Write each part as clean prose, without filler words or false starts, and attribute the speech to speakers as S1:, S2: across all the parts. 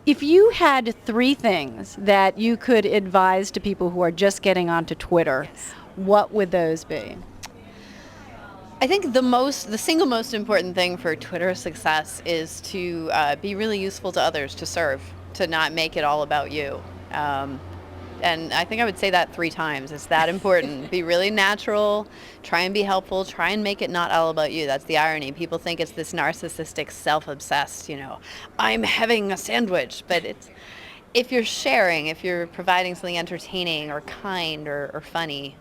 S1: If you had three things that you could advise to people who are just getting onto Twitter, what would those be?
S2: I think the single most important thing for Twitter success is to be really useful to others, to serve, to not make it all about you. Um, and I think I would say that 3 times. It's that important. Be really natural, try and be helpful, try and make it not all about you. That's the irony. People think it's this narcissistic, self-obsessed, I'm having a sandwich. But if you're sharing, if you're providing something entertaining or kind or funny.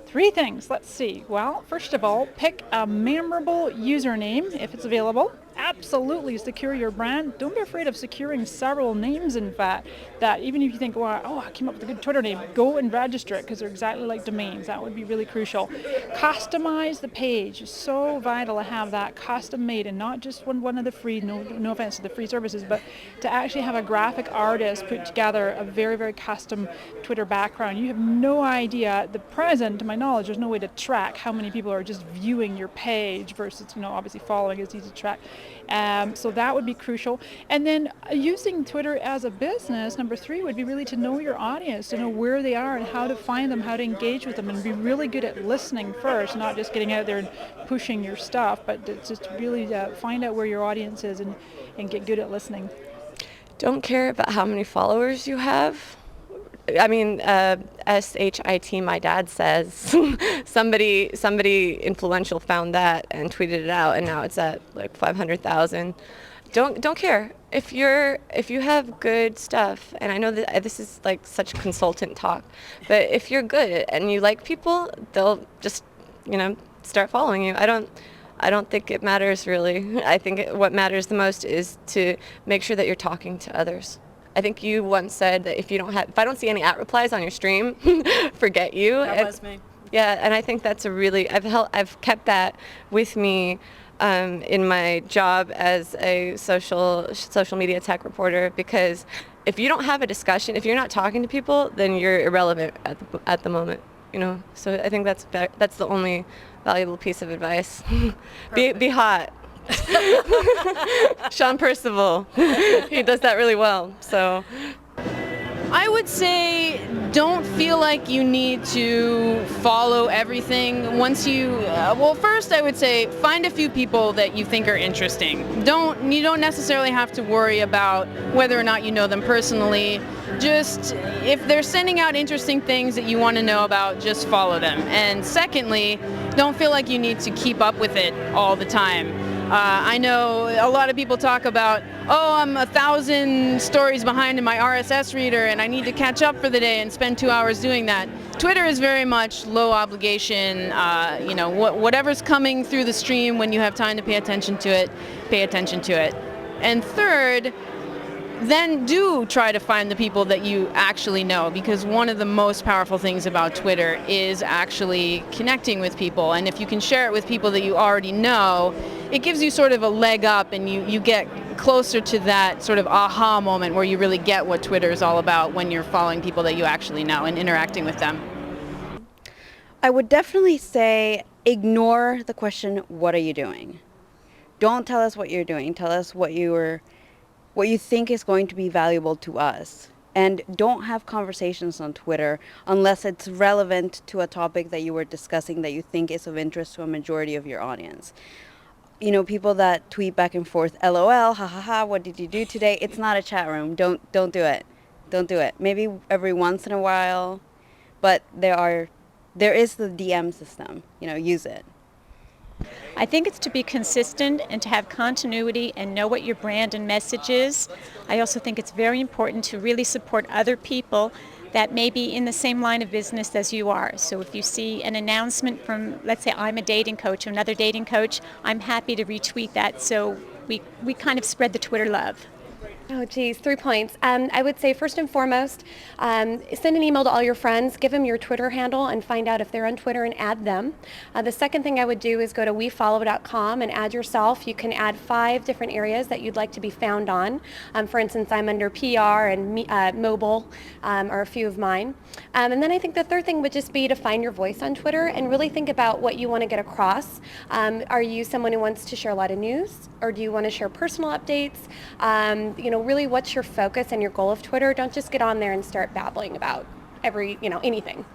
S3: 3 things. Let's see. Well, first of all, pick a memorable username if it's available. Absolutely secure your brand. Don't be afraid of securing several names, in fact, that even if you think, I came up with a good Twitter name, go and register it because they're exactly like domains. That would be really crucial. Customize the page. It's so vital to have that custom made and not just one of the free, no offense to the free services, but to actually have a graphic artist put together a very, very custom Twitter background. You have no idea, at the present, to my knowledge, there's no way to track how many people are just viewing your page versus, obviously following is easy to track. So that would be crucial. And then using Twitter as a business, number 3 would be really to know your audience, to know where they are and how to find them, how to engage with them, and be really good at listening first, not just getting out there and pushing your stuff, but just really find out where your audience is and get good at listening.
S4: Don't care about how many followers you have. I mean, SHIT, my dad says, somebody influential found that and tweeted it out, and now it's at like 500,000. Don't care if you have good stuff, and I know that this is like such consultant talk, but if you're good and you like people, they'll just start following you. I don't think it matters really. I think what matters the most is to make sure that you're talking to others. I think you once said that if I don't see any @replies on your stream, forget you.
S1: That was me.
S4: Yeah, and I think that's I've kept that with me in my job as a social media tech reporter, because if you don't have a discussion, if you're not talking to people, then you're irrelevant at the moment. So I think that's the only valuable piece of advice. Be hot. Sean Percival, he does that really well. So
S5: I would say don't feel like you need to follow everything. First I would say find a few people that you think are interesting. You don't necessarily have to worry about whether or not you know them personally. Just if they're sending out interesting things that you want to know about, just follow them. And secondly, don't feel like you need to keep up with it all the time. I know a lot of people talk about, I'm 1,000 stories behind in my RSS reader and I need to catch up for the day and spend 2 hours doing that. Twitter is very much low obligation. Whatever's coming through the stream, when you have time to pay attention to it, pay attention to it. And third, then do try to find the people that you actually know, because one of the most powerful things about Twitter is actually connecting with people. And if you can share it with people that you already know, it gives you sort of a leg up, and you get closer to that sort of aha moment where you really get what Twitter is all about when you're following people that you actually know and interacting with them.
S6: I would definitely say ignore the question, what are you doing? Don't tell us what you're doing. Tell us what you think is going to be valuable to us. And don't have conversations on Twitter unless it's relevant to a topic that you were discussing that you think is of interest to a majority of your audience. People that tweet back and forth, LOL, ha ha ha, what did you do today? It's not a chat room. Don't do it. Don't do it. Maybe every once in a while, but there is the DM system. Use it.
S7: I think it's to be consistent and to have continuity and know what your brand and message is. I also think it's very important to really support other people that may be in the same line of business as you are. So if you see an announcement from, let's say I'm a dating coach, another dating coach, I'm happy to retweet that, so we kind of spread the Twitter love.
S8: Oh, geez, 3 points. I would say first and foremost, send an email to all your friends, give them your Twitter handle and find out if they're on Twitter and add them. The second thing I would do is go to wefollow.com and add yourself. You can add 5 different areas that you'd like to be found on. For instance, I'm under PR and mobile are a few of mine. And then I think the third thing would just be to find your voice on Twitter and really think about what you want to get across. Are you someone who wants to share a lot of news, or do you want to share personal updates? really what's your focus and your goal of Twitter. Don't just get on there and start babbling about anything.